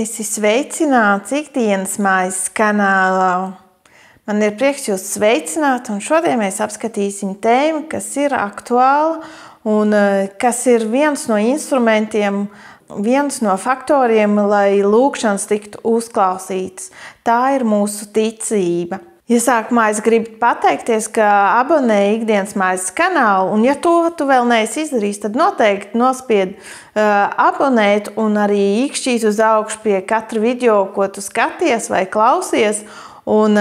Esi sveicināts ikdienas maizes kanālā. Man ir prieks jūs sveicināt, un šodien mēs apskatīsim tēmu, kas ir aktuāla un kas ir viens no instrumentiem, viens no faktoriem, lai lūgšanas tiktu uzklausītas. Tā ir mūsu ticība. Iesākumā es gribu pateikties, ka abonēji ikdienas maizes kanālu, un ja to tu vēl neesi izdarījis, tad noteikti nospied abonēt un arī īkšķīt uz augšu pie katra video, ko tu skaties vai klausies, un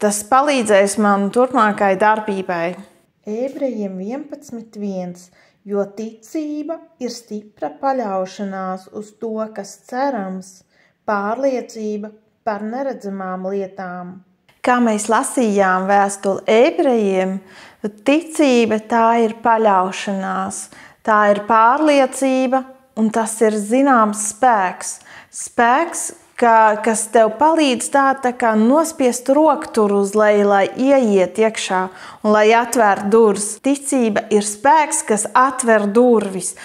tas palīdzēs man turpmākai darbībai. Ebrejiem 11.1. Jo ticība ir stipra paļaušanās uz to, kas cerams, pārliecība par neredzamām lietām. Kā mēs lasījām vēstuli ebrejiem, ticība tā ir paļaušanās, tā ir pārliecība un tas ir zināms spēks. Spēks, kas tev palīdz tā kā nospiest rokturu uz leju, lai ieiet iekšā un lai atver durvis. Ticība ir spēks, kas atver durvis,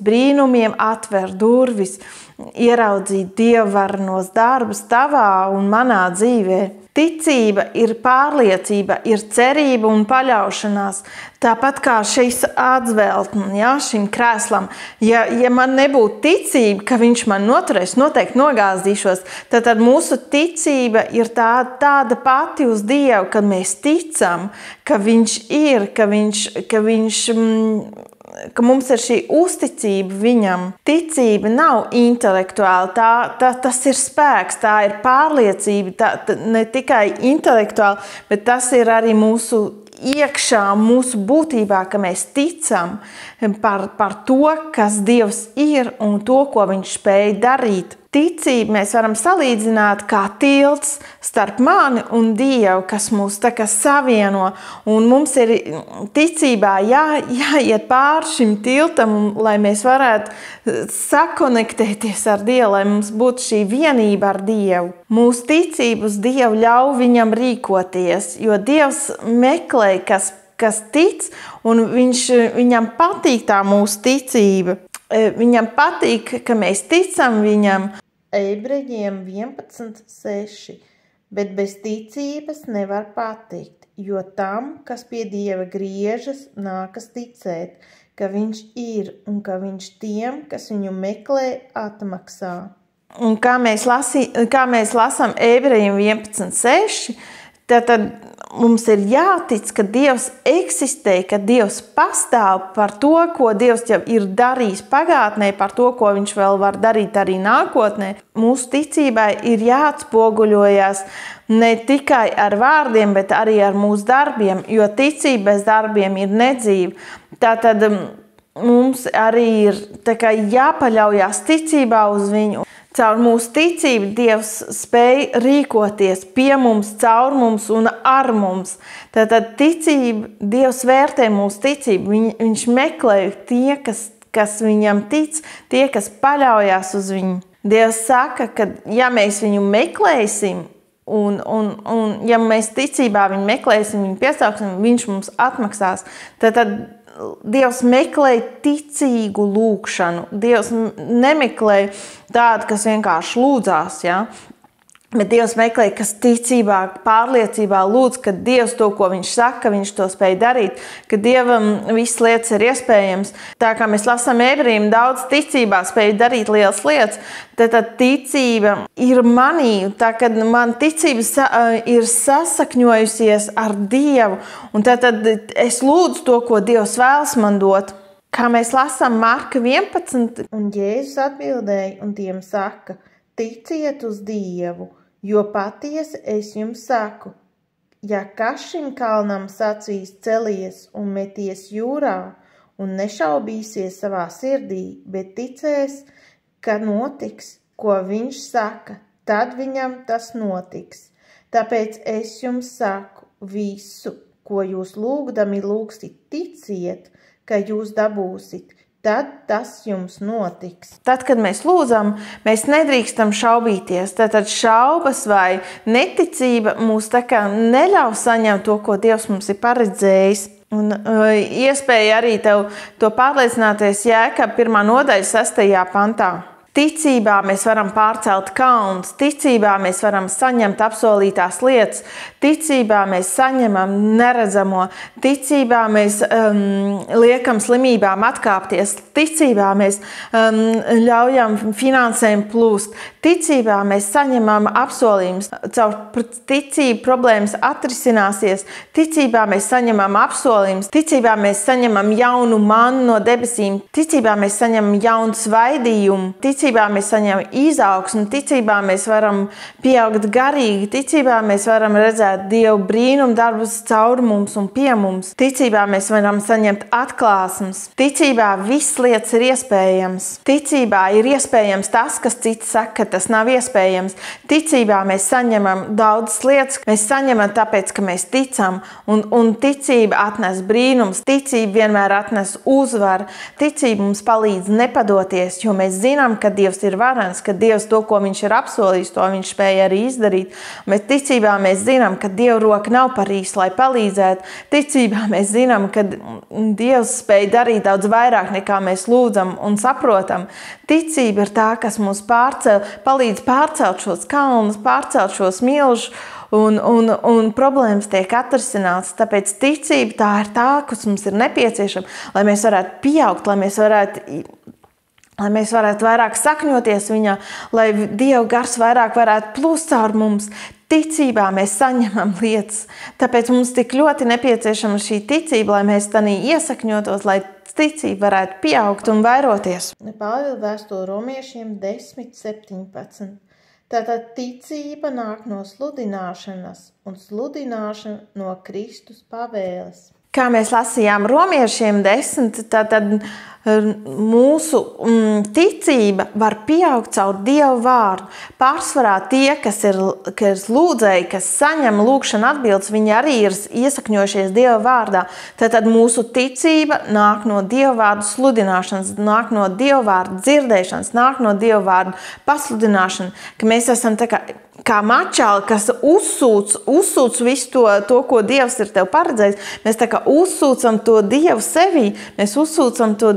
brīnumiem atver durvis, ieraudzīt dievvarenos darbus tavā un manā dzīvē. Ticība ir pārliecība, ir cerība un paļaušanās. Tāpat kā šis atzveltne, šim krēslam. Ja man nebūtu ticība, ka viņš man noturēs, noteikti nogāzdīšos, tad mūsu ticība ir tāda pati uz Dievu, kad mēs ticam, ka viņš ir, ka mums ir šī uzticība viņam. Ticība nav intelektuāla, tas ir spēks, tā ir pārliecība, ne tikai intelektuāli, bet tas ir arī mūsu iekšā, mūsu būtībā, ka mēs ticam par to, kas Dievs ir un to, ko viņš spēj darīt. Ticību mēs varam salīdzināt kā tilts starp mani un Dievu, kas mūs tā kā savieno. Un mums ir ticībā jāiet pāri šim tiltam, lai mēs varētu sakonektēties ar Dievu, lai mums būtu šī vienība ar Dievu. Mūsu ticība uz Dievu ļauj viņam rīkoties, jo Dievs meklē, kas tic, un viņam patīk tā mūsu ticība. Viņam patīk, ka mēs ticam viņam. Ebrejiem 11.6. Bet bez ticības nevar patikt, jo tam, kas pie Dieva griežas, nākas ticēt, ka viņš ir un ka viņš tiem, kas viņu meklē, atmaksā. Un kā mēs lasām Ebrejiem 11.6, tad mums ir jātic, ka Dievs eksistē, ka Dievs pastāv par to, ko Dievs jau ir darījis pagātnē, par to, ko viņš vēl var darīt arī nākotnē. Mūsu ticībai ir jāatspoguļojas ne tikai ar vārdiem, bet arī ar mūsu darbiem, jo ticība bez darbiem ir nedzīva. Tātad mums arī ir jāpaļaujas ticībā uz viņu. Caur mūsu ticību Dievs spēj rīkoties pie mums, caur mums un ar mums. Tātad ticība, Dievs vērtē mūsu ticību. Viņš meklē tie, kas viņam tic, tie, kas paļaujas uz viņu. Dievs saka, ka ja mēs viņu meklēsim, un ja mēs ticībā viņu meklēsim, viņu piesauksim, viņš mums atmaksās. Tad Dievs meklē ticīgu lūgšanu. Dievs nemeklē tādu, kas vienkārši lūdzās, bet Dievs meklē, kas ticībā, pārliecībā lūdz, ka Dievs to, ko viņš saka, viņš to spēj darīt, ka Dievam visas lietas ir iespējams. Tā kā mēs lasām ebrejiem, daudz ticībā spēj darīt lielas lietas, tad ticība ir manī, tā kad man ticība ir sasakņojusies ar Dievu, un tad es lūdzu to, ko Dievs vēlas man dot. Kā mēs lasām Marka 11, un Jēzus atbildēja un tiem saka, ticiet uz Dievu, jo patiesi es jums saku, ja kas šim kalnam sacīs celies un meties jūrā un nešaubīsies savā sirdī, bet ticēs, ka notiks, ko viņš saka, tad viņam tas notiks. Tāpēc es jums saku visu, ko jūs lūgdami lūgsit, ticiet, ka jūs dabūsit. Tad tas jums notiks. Tad, kad mēs lūdzam, mēs nedrīkstam šaubīties. Tad šaubas vai neticība mūs neļauj saņemt to, ko Dievs mums ir paredzējis. Un iespēja arī tev to pārliecināties Jēkab 1. nodaļa 6. pantā. Ticībā mēs varam pārcelt kalnus, ticībā mēs varam saņemt apsolītās lietas, ticībā mēs saņemam neredzamo, ticībā mēs liekam slimībām atkāpties, ticībā mēs ļaujam finansēm plūst, ticībā mēs saņemam apsolījumus, caur ticību problēmas atrisināsies, ticībā mēs saņemam apsolījumus, ticībā mēs saņemam jaunu mannu no debesīm, ticībā mēs saņemam jaunu svaidījumu, ticībā mēs saņemam izaugsmu, ticībā mēs varam pieaugt garīgi, ticībā mēs varam redzēt Dievu brīnumu darbus caur mums un pie mums, ticībā mēs varam saņemt atklāsmes, ticībā viss lietas ir iespējams, ticībā ir iespējams tas, kas cits saka, ka tas nav iespējams, ticībā mēs saņemam daudzas lietas, mēs saņemam tāpēc, ka mēs ticam, un ticība atnes brīnums, ticība vienmēr atnes uzvaru, ticība mums palīdz nepadoties, jo mēs zinām, ka Dievs ir varens, ka Dievs to, ko viņš ir apsolījis, to viņš spēja arī izdarīt. Bet ticībā mēs zinām, ka Dieva roka nav par īsu, lai palīdzētu. Ticībā mēs zinām, ka Dievs spēja darīt daudz vairāk nekā mēs lūdzam un saprotam. Ticība ir tā, kas mums palīdz pārcelt šos kalnus, pārcelt šos milžus, un problēmas tiek atrisinātas. Tāpēc ticība tā ir tā, kas mums ir nepieciešama, lai mēs varētu pieaugt, lai mēs varētu vairāk sakņoties viņā, lai Dieva gars vairāk varētu plūst caur mums. Ticībā mēs saņemam lietas. Tāpēc mums tik ļoti nepieciešama šī ticība, lai mēs tanī iesakņotos, lai ticība varētu pieaugt un vairoties. Pāvila vēstule Romiešiem 10:17. Tātad ticība nāk no sludināšanas un sludināšana no Kristus pavēles. Kā mēs lasījām Romiešiem 10, tad mūsu ticība var pieaugt caur Dieva vārdu. Pārsvarā tie, kas ir lūdzēji, kas saņem lūgšanu atbildes, viņi arī ir iesakņojušies Dieva vārdā. Tad mūsu ticība nāk no Dieva vārdu sludināšanas, nāk no Dieva vārdu dzirdēšanas, nāk no Dieva vārdu pasludināšanas, ka mēs esam tā kā mačāli, kas uzsūc visu to, ko Dievs ir tev paredzējis. Mēs tā kā uzsūcam to Dievu sevī, mēs uzsūcam to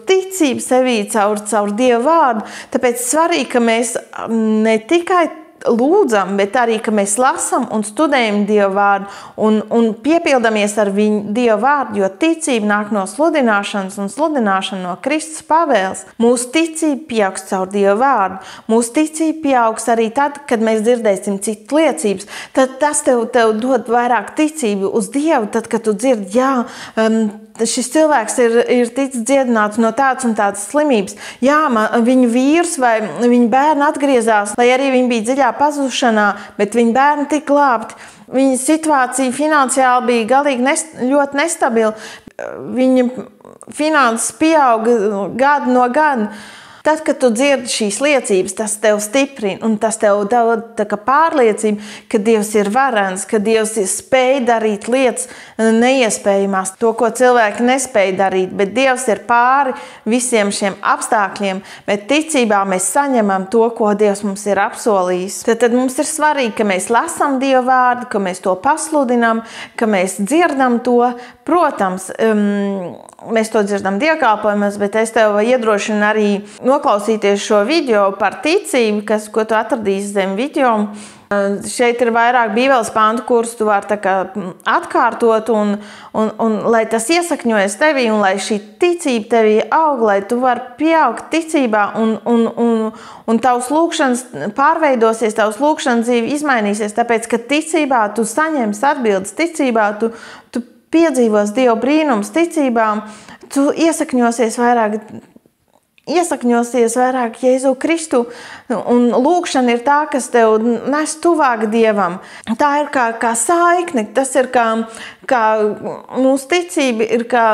ticību sevī caur Dievu vārdu. Tāpēc svarīgi, ka mēs ne tikai lūdzam, bet arī, ka mēs lasam un studējam Dievu vārdu un piepildamies ar viņu Dievu vārdu, jo ticība nāk no sludināšanas un sludināšana no Kristus pavēles. Mūsu ticība pieaugs caur Dievu vārdu. Mūsu ticība pieaugs arī tad, kad mēs dzirdēsim citu liecības. Tad tas tev dod vairāk ticību uz Dievu, tad, kad tu dzirdi, šis cilvēks ir ticis dziedināts no tādas un tādas slimības. Jā, viņa vīrs vai viņa bērni atgriezās, lai arī viņi bija dziļā pazušanā, bet viņa bērni tika glābti. Viņa situācija finansiāli bija galīgi ļoti nestabila. Viņa finanses pieauga gadu no gada. Tad, kad tu dzirdi šīs liecības, tas tev stiprina un tas tev dod pārliecību, ka Dievs ir varens, ka Dievs spēj darīt lietas neiespējamās, to, ko cilvēki nespēj darīt, bet Dievs ir pāri visiem šiem apstākļiem, bet ticībā mēs saņemam to, ko Dievs mums ir apsolījis. Tad mums ir svarīgi, ka mēs lasām Dieva vārdu, ka mēs to pasludinām, ka mēs dzirdam to. Protams, mēs to dzirdam dievkalpojumos, bet es tev iedrošinu arī noklausīties šo video par ticību, ko tu atradīsi zem video. Šeit ir vairāk bībeles pantu, kurus tu vari atkārtot, un lai tas iesakņojas tevī, un lai šī ticība tevī aug, lai tu vari pieaugt ticībā, un tavs lūkšanas pārveidosies, tavs lūkšanas dzīve izmainīsies, tāpēc, ka ticībā tu saņemsi atbildes, ticībā tu piedzīvos Dieva brīnums, ticībām, tu iesakņosies vairāk Jēzu Kristu, un lūkšana ir tā, kas tev nes tuvāk Dievam. Tā ir kā saikne, tas ir kā mūsu ticība ir kā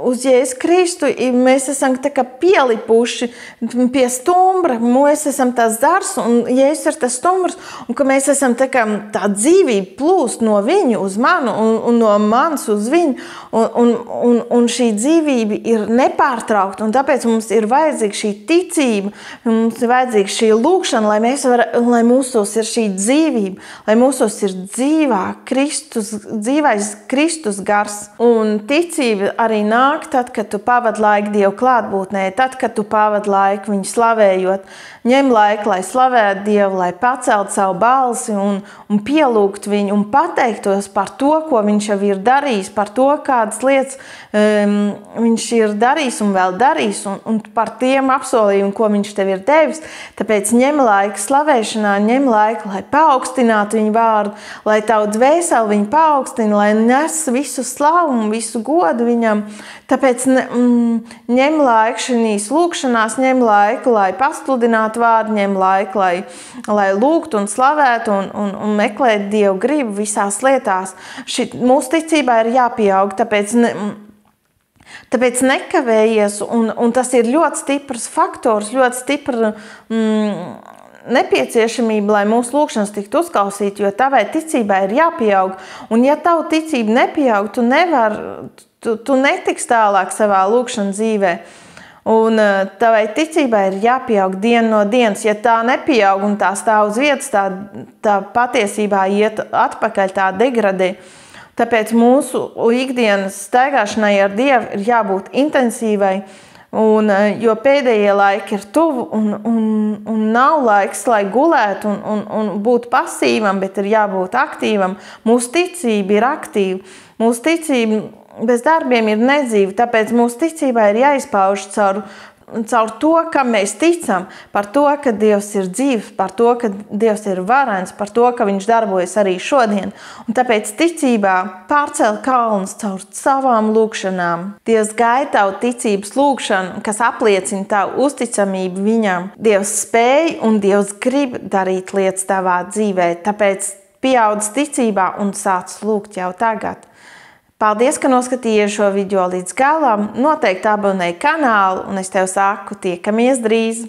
uz Jēzu Kristu, mēs esam tā kā pielipuši pie stumbra, mēs esam tas zars, un Jēzus ir tas stumbrs, un ka mēs esam tā dzīvība plūst no viņu uz manu, un no manas uz viņu, un šī dzīvība ir nepārtraukta, un tāpēc mums ir vajadzīga šī ticība, mums ir vajadzīga šī lūkšana, lai mūsos ir šī dzīvība, lai mūsos ir dzīvais Kristus gars, un ticība arī nāk nāk tad, kad tu pavadi laiku Dievu klātbūtnē, tad, kad tu pavadi laiku viņu slavējot. Ņem laiku, lai slavētu Dievu, lai paceltu savu balsi un pielūgt viņu un pateiktos par to, ko viņš jau ir darījis, par to, kādas lietas viņš ir darījis un vēl darījis, un par tiem apsolījumiem, ko viņš tev ir devis. Tāpēc ņem laiku slavēšanā, ņem laiku, lai paaugstinātu viņu vārdu, lai tavu dvēseli viņu paaugstina, lai nes visu slavu un visu godu viņam. Tāpēc ņem laiku šīs lūkšanās, ņem laiku, lai pasludinātu vārdu, ņem laiku, lai lūgtu un slavētu un meklētu Dievu gribu visās lietās. Mūsu ticībā ir jāpieaug, tāpēc nekavējies, un tas ir ļoti stiprs faktors, ļoti stipra nepieciešamība, lai mūsu lūkšanas tiktu uzklausītas, jo tavai ticībai ir jāpieaug. Un ja tavu ticība nepieaug, tu netiksi tālāk savā lūkšanas dzīvē. Un tavai ticībai ir jāpieaug dienu no dienas. Ja tā nepieaug un tā stāv uz vietas, tā patiesībā iet atpakaļ, tā degradē. Tāpēc mūsu ikdienas staigāšanai ar Dievu ir jābūt intensīvai, jo pēdējie laiki ir tuvu un nav laiks, lai gulētu un būtu pasīvam, bet ir jābūt aktīvam. Mūsu ticība ir aktīva. Mūsu ticība bez darbiem ir nedzīva, tāpēc mūsu ticībā ir jāizpauž caur to, kam mēs ticam, par to, ka Dievs ir dzīvs, par to, ka Dievs ir varens, par to, ka viņš darbojas arī šodien. Un tāpēc ticībā pārcel kalnus caur savām lūkšanām. Dievs gaida tavu ticības lūkšanu, kas apliecina tavu uzticamību viņam. Dievs spēj un Dievs grib darīt lietas tavā dzīvē, tāpēc pieaudz ticībā un sāc lūgt jau tagad. Paldies, ka noskatījies šo video līdz galam. Noteikti abonēj kanālu, un es tev saku, tiekamies drīz!